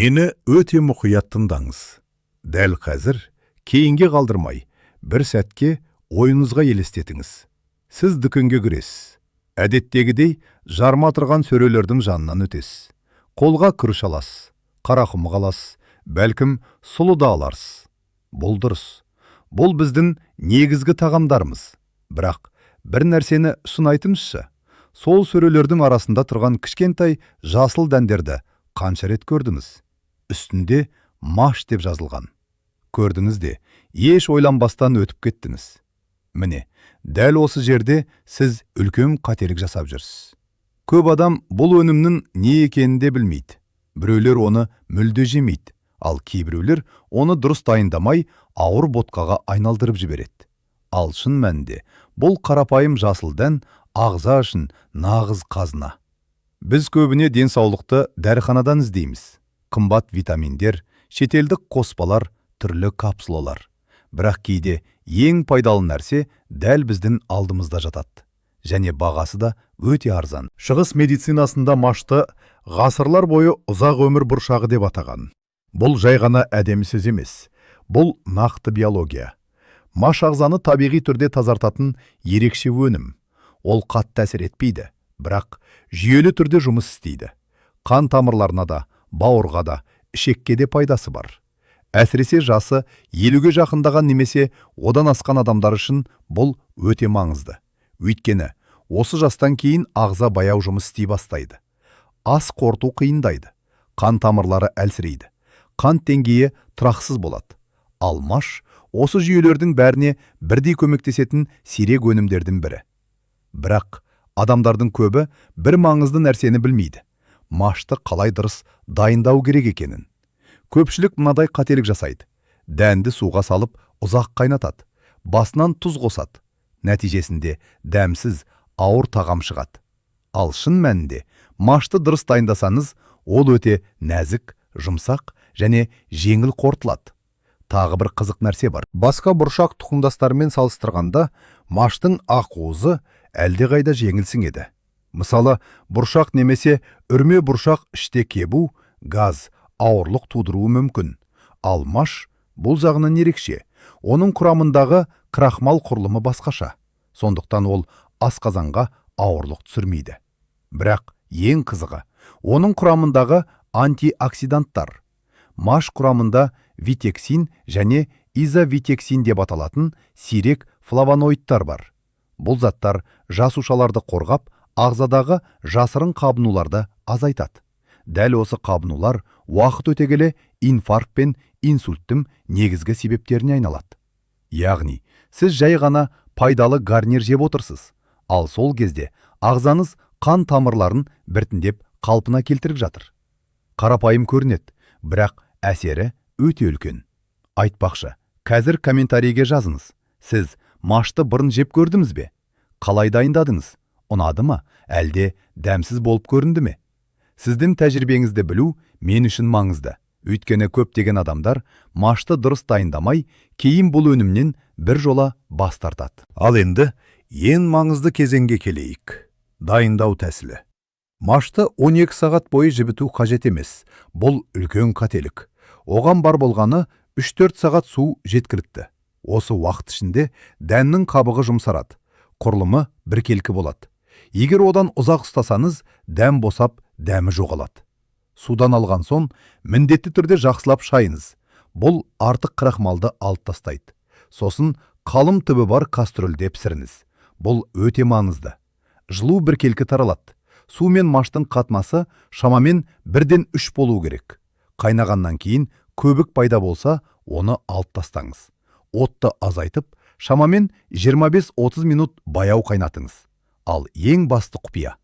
Мені өте мұқият тыңдаңыз. Дәл қазір, кейінге қалдырмай, бір сәтке ойыңызға елестетіңіз. Сіз дүкенге кіресіз. Әдеттегідей жарма тұрған сөрелердің жанынан өтесіз. Қолға күріш аласыз, қарақұмық аласыз, бәлкім сұлы да аларсыз. Бұл дұрыс. Бұл біздің негізгі тағамдарымыз. Бірақ бір нәрсені шын айтыңызшы. Сол сөрелердің арасында тұрған кішкентай жасыл дәндерді қанша рет көрдіңіз? Үстінде маш деп жазылған. Көрдіңіз де, еш ойланбастан өтіп кеттіңіз. Міне, дәл осы жерде сіз үлкен қателік жасап жүрсіз. Көп адам бұл өнімнің не екенін де білмейді. Біреулер оны мүлде жемейді, ал кейбіреулер оны дұрыс дайындамай ауыр ботқаға айналдырып жібереді. Ал шын мәнінде бұл қарапайым жасыл дән ағза үшін нағыз қазына. Біз көбіне денсаулықты дәріханадан іздейміз. Қымбат витаминдер, шетелдік қоспалар, түрлі капсулалар. Бірақ кейде ең пайдалы нәрсе дәл біздің алдымызда жатады. Және бағасы да өте арзан. Шығыс медицинасында машты ғасырлар бойы ұзақ өмір бұршағы деп атаған. Бұл жай ғана әдемісіз емес. Бұл нақты биология. Маш ағзаны табиғи түрде тазартатын ерекше өнім. Ол қатты әсер етпейді, бірақ жүйелі түрде жұмыс істейді. Қан тамырларына да, бауырға да, ішекке де пайдасы бар. Әсіресе жасы 50-ге жақындаған немесе одан асқан адамдар үшін бұл өте маңызды. Өйткені осы жастан кейін ағза баяу жұмыс істей бастайды. Ас қорыту қиындайды, қан тамырлары әлсірейді, қан деңгейі тұрақсыз болады. Ал маш осы жүйелердің бәріне бірдей көмектесетін сирек өнімдердің бірі. Бірақ адамдардың көбі бір маңызды нәрсені білмейді. Машты қалай дұрыс дайындау керек екенін. Көпшілік мынадай қателік жасайды. Дәнді суға салып ұзақ қайнатады. Басынан тұз қосады. Нәтижесінде дәмсіз, ауыр тағам шығады. Ал шын мәнінде машты дұрыс дайындасаңыз, ол өте нәзік, жұмсақ және жеңіл қорытылады. Тағы бір қызық нәрсе бар. Басқа бұршақ тұқымдастарымен салыстырғанда, маштың ақуызы әлдеқайда жеңіл сіңеді. Мысалы, бұршақ немесе үрме бұршақ іште кебу, газ, ауырлық тудыруы мүмкін. Ал маш бұл жағынан ерекше. Оның құрамындағы крахмал құрылымы басқаша. Сондықтан ол асқазанға ауырлық түсірмейді. Бірақ ең қызығы, оның құрамындағы антиоксиданттар. Маш құрамында витексин және изовитексин деп аталатын сирек флавоноидтар бар. Бұл заттар жасушаларды қорғап, ағзадағы жасырын қабынуларды азайтады. Дәл осы қабынулар уақыт өте келе инфаркт пен инсульттің негізгі себептеріне айналады. Яғни, сіз жай ғана пайдалы гарнир жеп отырсыз, ал сол кезде ағзаңыз қан тамырларын біртіндеп қалпына келтіріп жатыр. Қарапайым көрінеді, бірақ әсері өте үлкен. Айтпақшы, қазір комментарийге жазыңыз. Сіз машты бұрын жеп көрдіңіз бе? Қалай дайындадыңыз? Ұнады ма? Әлде дәмсіз болып көрінді ме? Сіздің тәжірибеңізді білу мен үшін маңызды. Өйткені көптеген адамдар машты дұрыс дайындамай, кейін бұл өнімнен бір жола бас тартады. Ал енді ең маңызды кезеңге келейік. Дайындау тәсілі. Машты 12 сағат бойы жібіту қажет емес. Бұл үлкен қателік. Оған бар болғаны 3-4 сағат су жеткілікті. Осы уақыт ішінде дәннің қабығы жұмсарады. Құрылымы біркелкі болады. Егер одан ұзақ ұстасаңыз, дәм босап, дәмі жоғалады. Судан алған соң, міндетті түрде жақсылап шайыңыз. Бұл артық крахмалды алып тастайды. Сосын қалың түбі бар кастрөлде пісіріңіз. Бұл өте маңызды. Жылу біркелкі таралады. Су мен маштың қатмасы шамамен 1-3 болу керек. Қайнағаннан кейін көбік пайда болса, оны алып тастаңыз. Отты азайтып, шамамен 25-30 минут баяу қайнатыңыз. Ал ең басты құпия,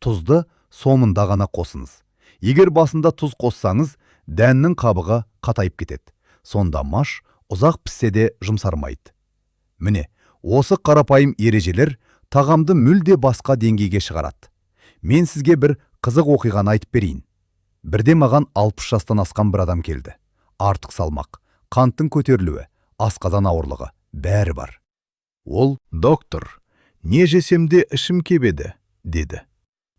тұзды соңында ғана қосыңыз. Егер басында тұз қоссаңыз, дәннің қабығы қатайып кетеді. Сонда маш ұзақ піссе де жұмсармайды. Міне, осы қарапайым ережелер тағамды мүлде басқа деңгейге шығарады. Мен сізге бір қызық оқиғаны айтып берейін. Бірде маған 60 жастан асқан бір адам келді. Артық салмақ, қанттың көтерілуі, асқазан ауырлығы, бәрі бар. Ол, доктор, не жесем де ішім кебеді, деді.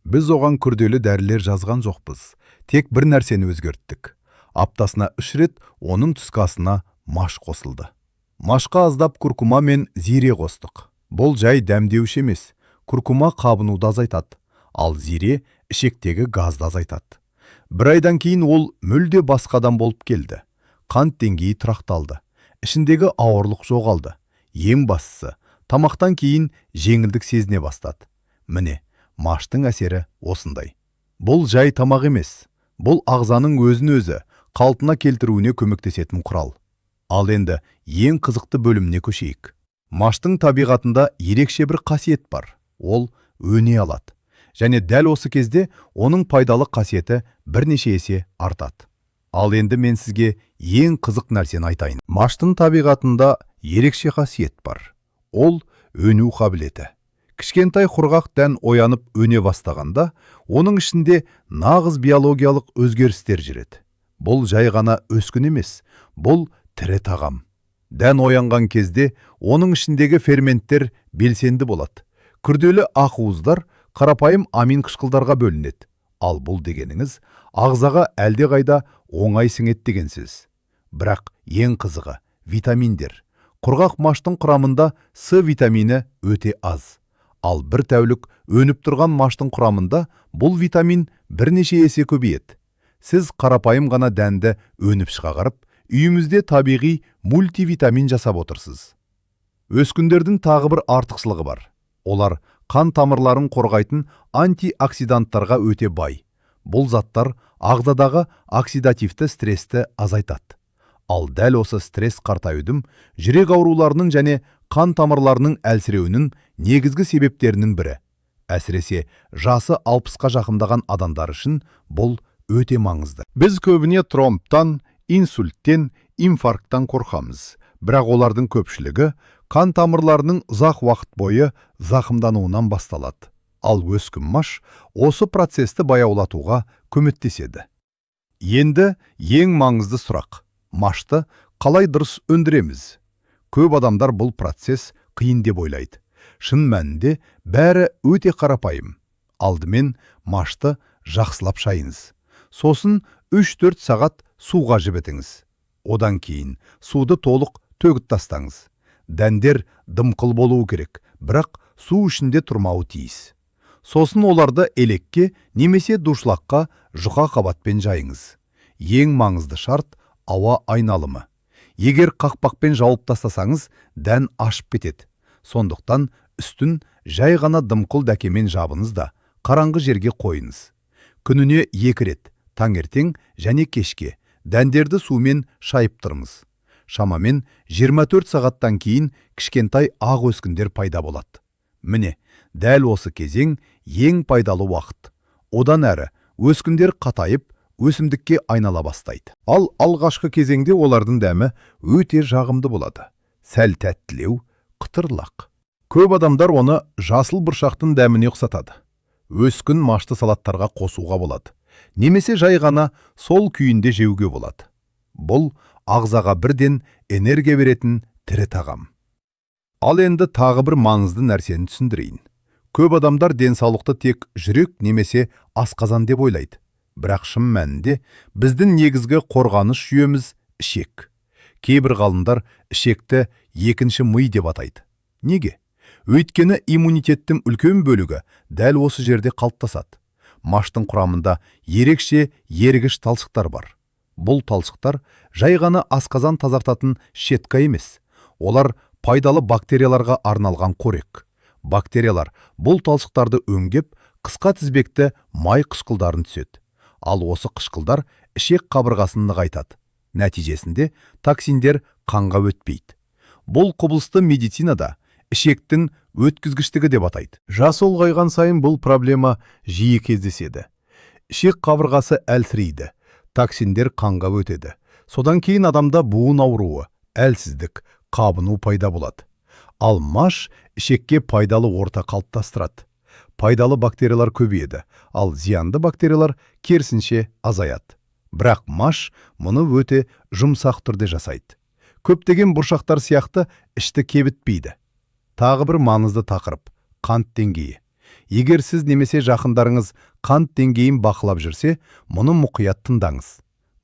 Біз оған күрделі дәрілер жазған жоқпыз. Тек бір нәрсені өзгерттік. Аптасына 3 рет оның түскасына маш қосылды. Машқа аздап куркума мен зире қостық. Бұл жай дәмдеуші емес, куркума қабынуды азайтады, ал зире ішектегі газды азайтады. Бір айдан кейін ол мүлде басқадан болып келді. Қант деңгейі тұрақталды. Ішіндегі ауырлық жоғалды. Ең бастысы, тамақтан кейін жеңілдік сезіне бастады. Міне, маштың әсері осындай. Бұл жай тамақ емес. Бұл ағзаның өзін-өзі қалпына келтіруіне көмектесетін құрал. Ал енді ең қызықты бөліміне көшейік. Маштың табиғатында ерекше бір қасиет бар. Ол өне алады. Және дәл осы кезде оның пайдалы қасиеті бірнеше есе артады. Ал енді мен сізге ең қызық нәрсені айтайын. Маштың табиғатында ерекше қасиет бар. Ол өну қабілеті. Кішкентай құрғақ дән оянып өне бастағанда, оның ішінде нағыз биологиялық өзгерістер жүреді. Бұл жай ғана өскін емес, бұл тірі тағам. Дән оянған кезде оның ішіндегі ферменттер белсенді болады. Күрделі ақуыздар қарапайым амин қышқылдарға бөлінеді. Ал бұл дегеніңіз ағзаға әлдеқайда оңай сіңеді деген сөз. Бірақ ең қызығы витаминдер. Құрғақ маштың құрамында С витамині өте аз. Ал бір тәулік өніп тұрған маштың құрамында бұл витамин бірнеше есе көбейеді. Сіз қарапайым ғана дәнді өніп шығарып, үйімізде табиғи мультивитамин жасап отырсыз. Өскіндердің тағы бір артықшылығы бар. Олар қан тамырларын қорғайтын антиоксиданттарға өте бай. Бұл заттар ағзадағы оксидативті стрессті азайтады. Ал дәл осы стресс қартаюдың, жүрек ауруларының және қан тамырларының әлсіреуінің негізгі себептерінің бірі. Әсіресе жасы 60-қа жақындаған адамдар үшін бұл өте маңызды. Біз көбіне тромбтан, инсульттен, инфаркттан қорқамыз. Бірақ олардың көпшілігі қан тамырларының ұзақ уақыт бойы зақымдануынан басталады. Ал өскін маш осы процесті баяулатуға көмектеседі. Енді ең маңызды сұрақ. Машты қалай дұрыс өндіреміз? Көп адамдар бұл процесс қиын деп ойлайды. Шын мәнінде бәрі өте қарапайым. Алдымен машты жақсылап шайыңыз. Сосын 3-4 сағат суға жібітіңіз. Одан кейін суды толық төгіп тастаңыз. Дәндер дымқыл болуы керек, бірақ су ішінде тұрмауы тиіс. Сосын оларды елекке немесе душлаққа жұқа қабатпен жайыңыз. Ең маңызды шарт ауа айналымы. Егер қақпақпен жауып тастасаңыз, дән ашып кетеді. Сондықтан үстін жай ғана дымқыл дәкемен жабыңыз да қараңғы жерге қойыңыз. Күніне 2 рет, таңертең және кешке дәндерді сумен шайып тұрыңыз. Шамамен 24 сағаттан кейін кішкентай ақ өскіндер пайда болады. Міне, дәл осы кезең ең пайдалы уақыт. Одан әрі өскіндер қатайып, өсімдікке айнала бастайды. Ал алғашқы кезеңде олардың дәмі өте жағымды болады. Сәл тәттілеу, қытырлақ. Көп адамдар оны жасыл бұршақтың дәміне ұқсатады. Өскін машты салаттарға қосуға болады. Немесе жай ғана сол күйінде жеуге болады. Бұл ағзаға бірден энергия беретін тірі тағам. Ал енді тағы бір маңызды нәрсені түсіндірейін. Көп адамдар денсаулықты тек жүрек немесе асқазан деп ойлайды. Бірақ шын мәнінде біздің негізгі қорғаныш жүйеміз ішек. Кейбір ғалымдар ішекті екінші ми деп атайды. Неге? Өйткені иммунитеттің үлкен бөлігі дәл осы жерде қалыптасады. Маштың құрамында ерекше ергіш талшықтар бар. Бұл талшықтар жай ғана асқазан тазартатын щетка емес. Олар пайдалы бактерияларға арналған қорек. Бактериялар бұл талшықтарды өңдеп, қысқа тізбекті май қышқылдарын түседі. Ал осы қышқылдар ішек қабырғасын нығайтады. Нәтижесінде токсиндер қанға өтпейді. Бұл құбылысты медицинада ішектің өткізгіштігі деп атайды. Жасы ұлғайған сайын бұл проблема жиі кездеседі. Ішек қабырғасы әлсірейді, токсиндер қанға өтеді. Содан кейін адамда буын ауруы, әлсіздік, қабыну пайда болады. Ал маш ішекке пайдалы орта қалыптастырады. Пайдалы бактериялар көбейеді, ал зиянды бактериялар керісінше азаяды. Бірақ маш мұны өте жұмсақ түрде жасайды. Көптеген бұршақтар сияқты ішті кебітпейді. Тағы бір маңызды тақырып – қант деңгейі. Егер сіз немесе жақындарыңыз қант деңгейін бақылап жүрсе, мұны мұқият тыңдаңыз.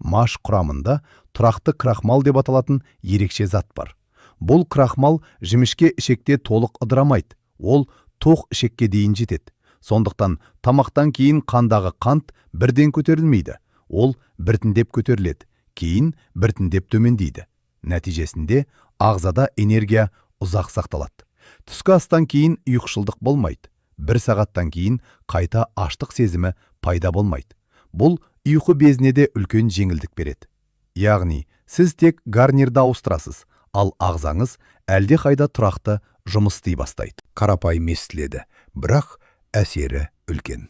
маш құрамында тұрақты крахмал деп аталатын ерекше зат бар. Бұл крахмал жемішке ішекте толық ыдырамайды. Ол тоқ ішекке дейін жетеді. Сондықтан тамақтан кейін қандағы қант бірден көтерілмейді. Ол біртіндеп көтеріледі, кейін біртіндеп төмендейді. Нәтижесінде ағзада энергия ұзақ сақталады. Түскі астан кейін ұйқышылдық болмайды. 1 сағаттан кейін қайта аштық сезімі пайда болмайды. Бұл ұйқы безіне де үлкен жеңілдік береді. Яғни, сіз тек гарнирді ауыстырасыз, ал ағзаңыз әлде қайда тұрақты жұмыс істей бастайды. Қарапайым естіледі, бірақ әсері үлкен.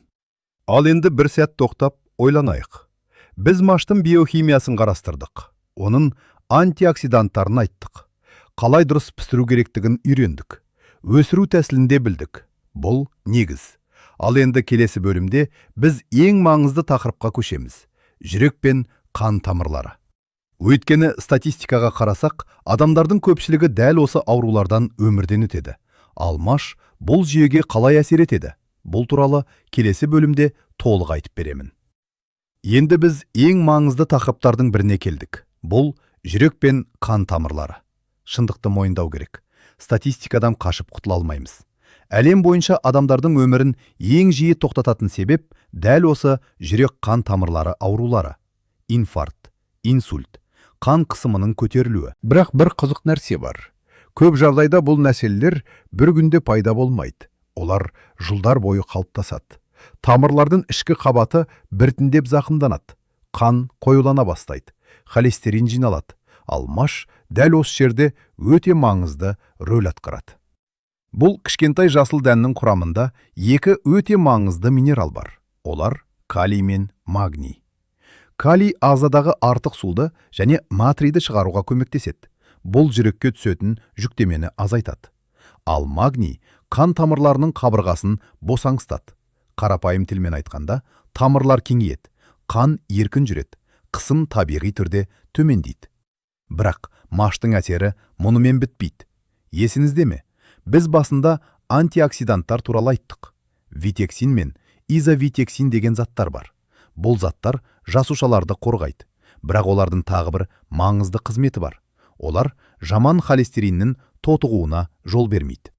Ал енді бір сәт тоқтап ойланайық. Біз маштың биохимиясын қарастырдық. Оның антиоксиданттарын айттық. Қалай дұрыс пісіру керектігін үйрендік. Өсіру тәсілінде білдік. Бұл негіз. Ал енді келесі бөлімде біз ең маңызды тақырыпқа көшеміз. Жүрек пен қан тамырлары. Өйткені статистикаға қарасақ, адамдардың көпшілігі дәл осы аурулардан өмірден өтеді. Ал маш бұл жүйеге қалай әсер етеді? Бұл туралы келесі бөлімде толық айтып беремін. Енді біз ең маңызды тақырыптардың біріне келдік. Бұл жүрек пен қан тамырлары. Шындықты мойындау керек. Статистикадан қашып құтыла алмаймыз. Әлем бойынша адамдардың өмірін ең жиі тоқтататын себеп дәл осы жүрек қан тамырлары аурулары. Инфаркт, инсульт, қан қысымының көтерілуі. Бірақ бір қызық нәрсе бар. Көп жағдайда бұл мәселелер бір күнде пайда болмайды. Олар жылдар бойы қалыптасады. Тамырлардың ішкі қабаты біртіндеп зақымданады. Қан қоюлана бастайды. Холестерин жиналады. Ал маш дәл осы жерде өте маңызды рөл атқарады. Бұл кішкентай жасыл дәннің құрамында екі өте маңызды минерал бар. Олар калий мен магний. Калий ағзадағы артық суды және натрийді шығаруға көмектеседі. Бұл жүрекке түсетін жүктемені азайтады. Ал магний қан тамырларының қабырғасын босаңсытады. Қарапайым тілмен айтқанда, тамырлар кеңейеді, қан еркін жүреді, қысым табиғи түрде төмендейді. Бірақ маштың әсері мұнымен бітпейді. Есіңізде ме? Біз басында антиоксиданттар туралы айттық. Витексин мен изовитексин деген заттар бар. Бұл заттар жасушаларды қорғайды. Бірақ олардың тағы бір маңызды қызметі бар. Олар жаман холестериннің тотығуына жол бермейді.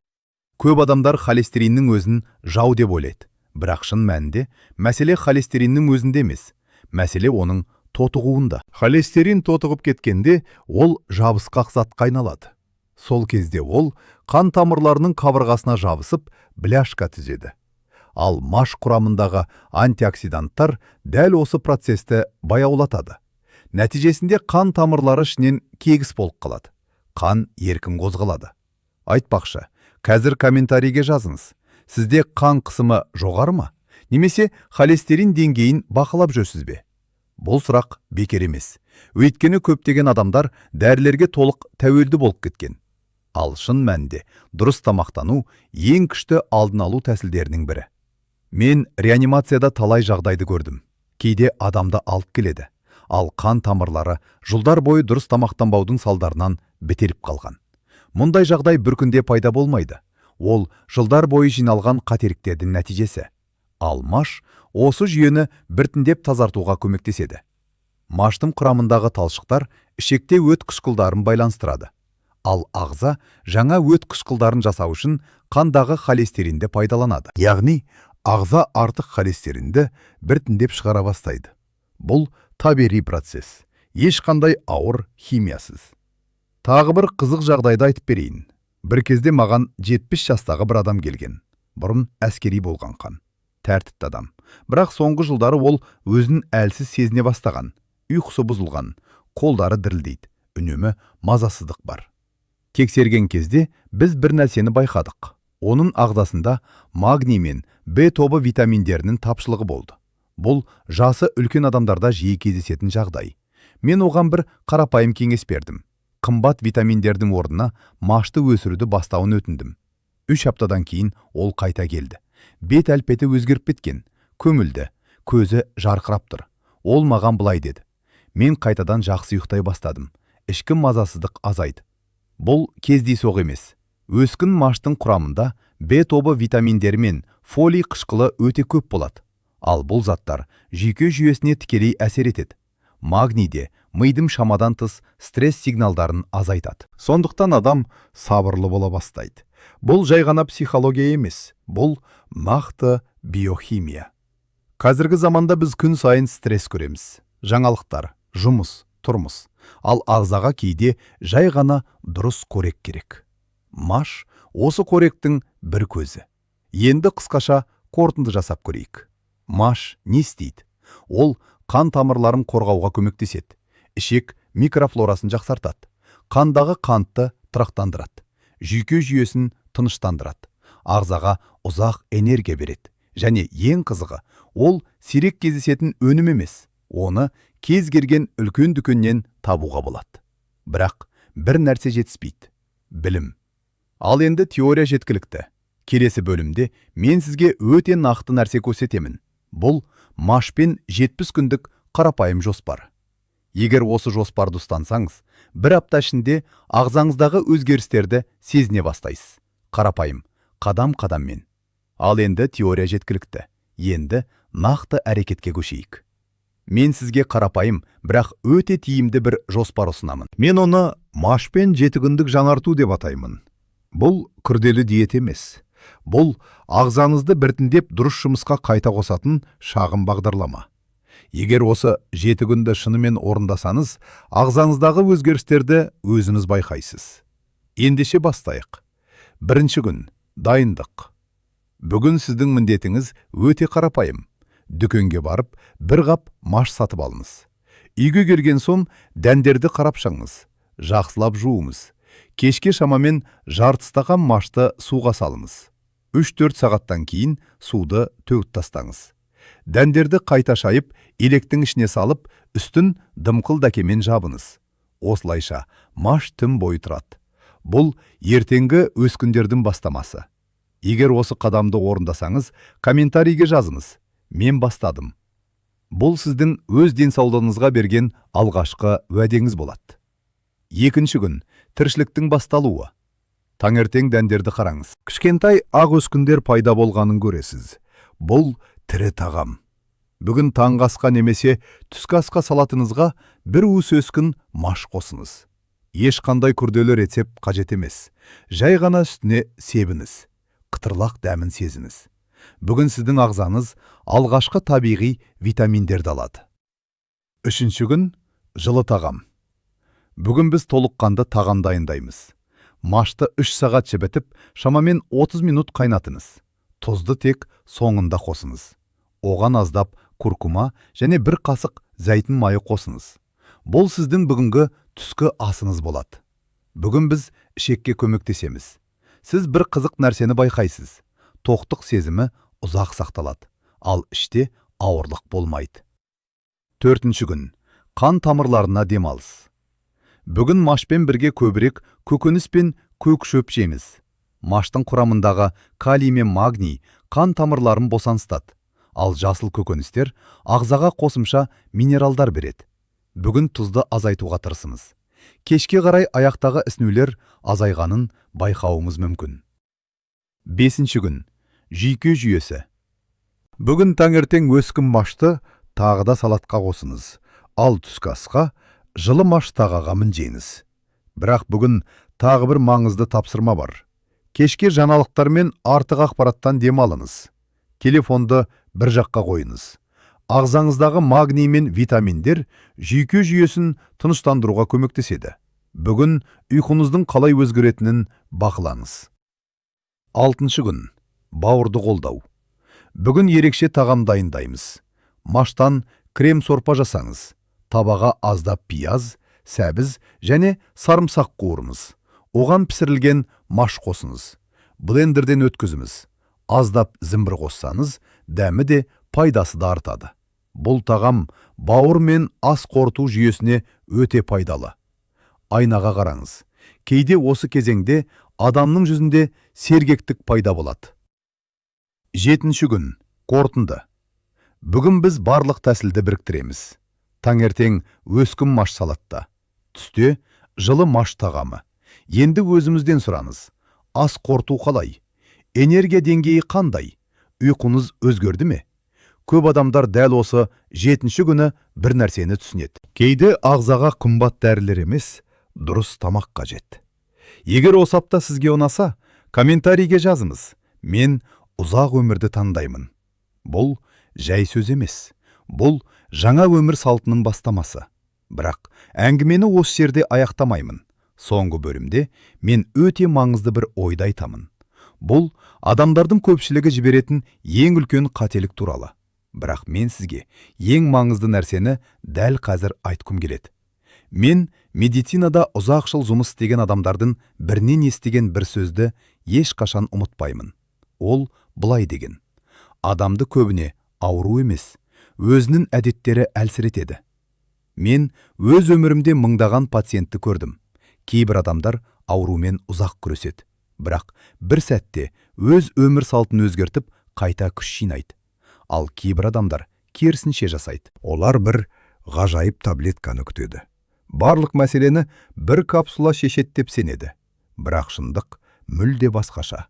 Көп адамдар холестериннің өзін жау деп ойлайды. Бірақ шын мәнінде мәселе холестериннің өзінде емес. Мәселе оның тотығуында. Холестерин тотығып кеткенде ол жабысқақ затқа айналады. Сол кезде ол қан тамырларының қабырғасына жабысып, бляшка түзеді. Ал маш құрамындағы антиоксиданттар дәл осы процесті баяулатады. Нәтижесінде қан тамырлары ішінен кегіс болып қалады. Қан еркін қозғалады. Айтпақшы, қазір комментарийге жазыңыз. Сізде қан қысымы жоғары ма? Немесе холестерин деңгейін бақылап жүрсіз бе? Бұл сұрақ бекер емес. Өйткені көптеген адамдар дәрілерге толық тәуелді болып кеткен. Ал шын мәнінде дұрыс тамақтану ең күшті алдын алу тәсілдерінің бірі. Мен реанимацияда талай жағдайды көрдім. Кейде адамды алып келеді. Ал қан тамырлары жылдар бойы дұрыс тамақтанбаудың салдарынан бітеліп қалған. Мұндай жағдай бір күнде пайда болмайды. Ол жылдар бойы жиналған қателіктердің нәтижесі. Ал маш осы жүйені біртіндеп тазартуға көмектеседі. Маштың құрамындағы талшықтар ішекте өт қышқылдарын байланыстырады. Ал ағза жаңа өт қышқылдарын жасау үшін қандағы холестеринді пайдаланады. Яғни, ағза артық холестеринді біртіндеп шығара бастайды. Бұл табиғи процесс. Ешқандай ауыр химиясыз. Тағы бір қызық жағдайды айтып берейін. Бір кезде маған 70 жастағы бір адам келген. Бұрын әскери болған қан. Тәртіпті адам. Бірақ соңғы жылдары ол өзін әлсіз сезіне бастаған. Ұйқысы бұзылған. Қолдары дірілдейді. Үнемі мазасыздық бар. Тексерген кезде біз бір нәрсені байқадық. Оның ағзасында магний мен В тобы витаминдерінің тапшылығы болды. Бұл жасы үлкен адамдарда жиі кездесетін жағдай. Мен оған бір қарапайым кеңес бердім. Қымбат витаминдердің орнына машты өсіруді бастауын өтіндім. 3 аптадан кейін ол қайта келді. Бет әлпеті өзгеріп кеткен, көмілді, көзі жарқырап тұр. Ол маған былай деді: мен қайтадан жақсы ұйықтай бастадым. Ішкі мазасыздық азайды. Бұл кездейсоқ емес. Өскін маштың құрамында В тобы витаминдері мен фолий қышқылы өте көп болады. Ал бұл заттар жүйке жүйесіне тікелей әсер етеді. Магний де мидың шамадан тыс стресс сигналдарын азайтады. Сондықтан адам сабырлы бола бастайды. Бұл жай ғана психология емес, бұл нақты биохимия. Қазіргі заманда біз күн сайын стресс көреміз. Жаңалықтар, жұмыс, тұрмыс. Ал ағзаға кейде жай ғана дұрыс қорек керек. Маш осы қоректің бір көзі. Енді қысқаша қорытынды жасап көрейік. Маш не істейді? Ол қан тамырларын қорғауға көмектеседі. Ішек микрофлорасын жақсартады. Қандағы қантты тұрақтандырады. Жүйке жүйесін тыныштандырады. Ағзаға ұзақ энергия береді. Және ең қызығы, ол сирек кездесетін өнім емес. Оны кез келген үлкен дүкеннен табуға болады. Бірақ бір нәрсе жетіспейді. Білім. Ал енді теория жеткілікті. Келесі бөлімде мен сізге өте нақты нәрсе көрсетемін. Бұл машпен 70 күндік қарапайым жоспар. Егер осы жоспарды ұстансаңыз, бір апта ішінде ағзаңыздағы өзгерістерді сезіне бастайсыз. Қарапайым, қадам-қадаммен. Ал енді теория жеткілікті. Енді нақты әрекетке көшейік. Мен сізге қарапайым, бірақ өте тиімді бір жоспар ұсынамын. Мен оны машпен 7 күндік жаңарту деп атаймын. Бұл күрделі диет емес. Бұл ағзаңызды біртіндеп дұрыс жұмысқа қайта қосатын шағын бағдарлама. Егер осы 7 күнді шынымен орындасаңыз, ағзаңыздағы өзгерістерді өзіңіз байқайсыз. Ендеше бастайық. Бірінші күн – дайындық. Бүгін сіздің міндетіңіз өте қарапайым. Дүкенге барып, бір қап маш сатып алыңыз. Үйге келген соң дәндерді қарап шығыңыз. Жақсылап жуыңыз. Кешке шамамен жарты стақан машты суға салыңыз. 3-4 сағаттан кейін суды төгіп тастаңыз. Дәндерді қайта шайып, електің ішіне салып, үстін дымқыл дәкемен жабыңыз. Осылайша маш түн бойы тұрады. Бұл ертеңгі өскіндердің бастамасы. Егер осы қадамды орындасаңыз, комментарийге жазыңыз. Мен бастадым. Бұл сіздің өз денсаулығыңызға берген алғашқы уәдеңіз болады. Екінші күн – тіршіліктің басталуы. Таңертең дәндерді қараңыз. Кішкентай ақ өскіндер пайда болғанын көресіз. Бұл тірі тағам. Бүгін таңғы асқа немесе түскі асқа салатыңызға бір уыс өскін маш қосыңыз. Ешқандай күрделі рецепт қажет емес. Жай ғана үстіне себіңіз. Қытырлақ дәмін сезіңіз. Бүгін сіздің ағзаңыз алғашқы табиғи витаминдерді алады. Үшінші күн – жылы тағам. Бүгін біз толыққанды тағам дайындаймыз. Машты 3 сағат жібітіп, шамамен 30 минут қайнатыңыз. Тұзды тек соңында қосыңыз. Оған аздап куркума және бір қасық зәйтін майы қосыңыз. Бұл сіздің бүгінгі түскі асыңыз болады. Бүгін біз ішекке көмектесеміз. Сіз бір қызық нәрсені байқайсыз. Тоқтық сезімі ұзақ сақталады, ал іште ауырлық болмайды. Төртінші күн – қан тамырларына демалыс. Бүгін машпен бірге көбірек көкөніс пен көк шөп жейміз. Маштың құрамындағы калий мен магний қан тамырларын босаңсытады, ал жасыл көкөністер ағзаға қосымша минералдар береді. Бүгін тұзды азайтуға тырысыңыз. Кешке қарай аяқтағы ісінулер азайғанын байқауыңыз мүмкін. Бесінші күн – жүйке жүйесі. Бүгін таңертең өскін машты тағы да салатқа қосыңыз, ал түскі асқа жылы маш тағаға мінжеңіз. Бірақ бүгін тағы бір маңызды тапсырма бар. Кешке жаңалықтар мен артық ақпараттан демалыңыз. Телефонды бір жаққа қойыңыз. Ағзаңыздағы магний мен витаминдер жүйке жүйесін тыныштандыруға көмектеседі. Бүгін ұйқыңыздың қалай өзгеретінін бақылаңыз. Алтыншы күн – бауырды қолдау. Бүгін ерекше тағам дайындаймыз. Маштан крем сорпа жасаңыз. Табаға аздап пияз, сәбіз және сарымсақ қуырыңыз. Оған пісірілген маш қосыңыз. Блендерден өткізіңіз. Аздап зімбір қоссаңыз, дәмі де пайдасы да артады. Бұл тағам бауыр мен ас қорыту жүйесіне өте пайдалы. Айнаға қараңыз. Кейде осы кезеңде адамның жүзінде сергектік пайда болады. Жетінші күн – қорытынды. Бүгін біз барлық тәсілді біріктіреміз. Таңертең өскін маш салатта. Түсте жылы маш тағамы. Енді өзімізден сұраңыз. Ас қорыту қалай? Энергия деңгейі қандай? Ұйқыңыз өзгерді ме? көп адамдар дәл осы 7-ші күні бір нәрсені түсінеді. Кейде ағзаға қымбат дәрілер емес, дұрыс тамақ қажет. Егер осы апта сізге ұнаса, комментарийге жазыңыз. Мен ұзақ өмірді таңдаймын. Бұл жай сөз емес. Бұл жаңа өмір салтының бастамасы. Бірақ әңгімені осы жерде аяқтамаймын. Соңғы бөлімде мен өте маңызды бір ойды айтамын. Бұл адамдардың көпшілігі жіберетін ең үлкен қателік туралы. Бірақ мен сізге ең маңызды нәрсені дәл қазір айтқым келеді. Мен медицинада ұзақ жыл жұмыс істеген адамдардың бірінен естіген бір сөзді ешқашан ұмытпаймын. Ол былай деген: адамды көбіне ауру емес, өзінің әдеттері әлсіретеді. Мен өз өмірімде мыңдаған пациентті көрдім. Кейбір адамдар аурумен ұзақ күреседі, бірақ бір сәтте өз өмір салтын өзгертіп, қайта күш жинайды. Ал кейбір адамдар керісінше жасайды. Олар бір ғажайып таблетканы күтеді. Барлық мәселені бір капсула шешеді деп сенеді. Бірақ шындық мүлде басқаша.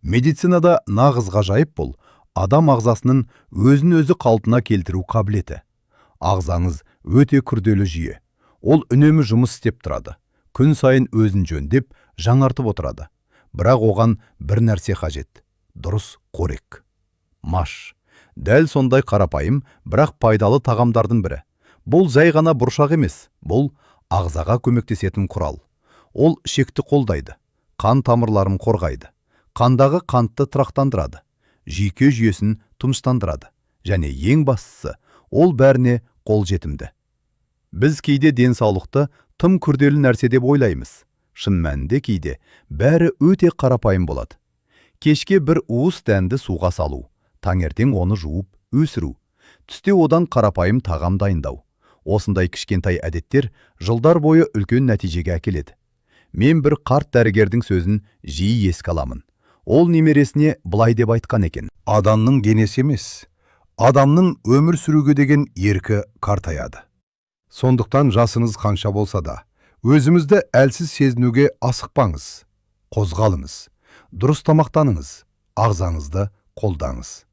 Медицинада нағыз ғажайып бұл адам ағзасының өзін өзі қалпына келтіру қабілеті. Ағзаңыз өте күрделі жүйе. Ол үнемі жұмыс істеп тұрады. Күн сайын өзін жөндеп, жаңартып отырады. Бірақ оған бір нәрсе қажет. Дұрыс қорек. Маш. Дәл сондай қарапайым, бірақ пайдалы тағамдардың бірі. Бұл жай ғана бұршақ емес, бұл ағзаға көмектесетін құрал. Ол ішекті қолдайды, қан тамырларын қорғайды, қандағы қантты тұрақтандырады, жүйке жүйесін тыныштандырады, және ең бастысы, ол бәріне қолжетімді. Біз кейде денсаулықты тым күрделі нәрсе деп ойлаймыз. Шын мәнінде кейде бәрі өте қарапайым болады. Кешке бір уыс дәнді суға салу, таңертең оны жуып, өсіру, түсте одан қарапайым тағам дайындау. Осындай кішкентай әдеттер жылдар бойы үлкен нәтижеге әкеледі. Мен бір қарт дәрігердің сөзін жиі еске аламын. Ол немересіне былай деп айтқан екен: адамның денесі емес, адамның өмір сүруге деген еркі қартаяды. Сондықтан жасыңыз қанша болса да, өзімізді әлсіз сезінуге асықпаңыз. Қозғалыңыз, дұрыс тамақтаныңыз, ағзаңызды қолдаңыз.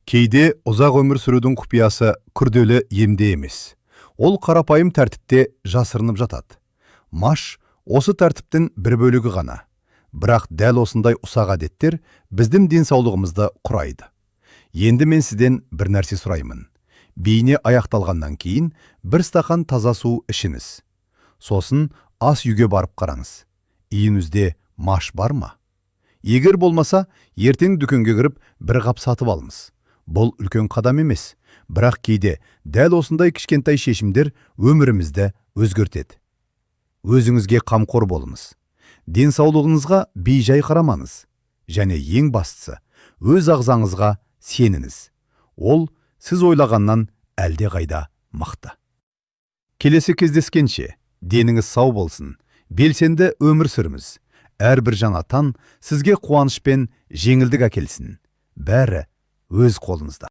Кейде ұзақ өмір сүрудің құпиясы күрделі емде емес. Ол қарапайым тәртіпте жасырынып жатады. Маш осы тәртіптің бір бөлігі ғана. Бірақ дәл осындай ұсақ әдеттер біздің денсаулығымызды құрайды. Енді мен сізден бір нәрсе сұраймын. Бейне аяқталғаннан кейін бір стақан таза су ішіңіз. Сосын ас үйге барып қараңыз. Үйіңізде маш бар ма? Егер болмаса, ертең дүкенге кіріп бір қап сатып алыңыз. Бұл үлкен қадам емес, бірақ кейде дәл осындай кішкентай шешімдер өмірімізді өзгертеді. Өзіңізге қамқор болыңыз. Денсаулығыңызға бейжай қарамаңыз. Және ең бастысы, өз ағзаңызға сеніңіз. Ол сіз ойлағаннан әлде қайда мықты. Келесі кездескенше, деніңіз сау болсын, белсенді өмір сүріңіз. Әрбір жаңа таң сізге қуаныш пен жеңілдік әкелсін. Бәрі өз қолыңызда.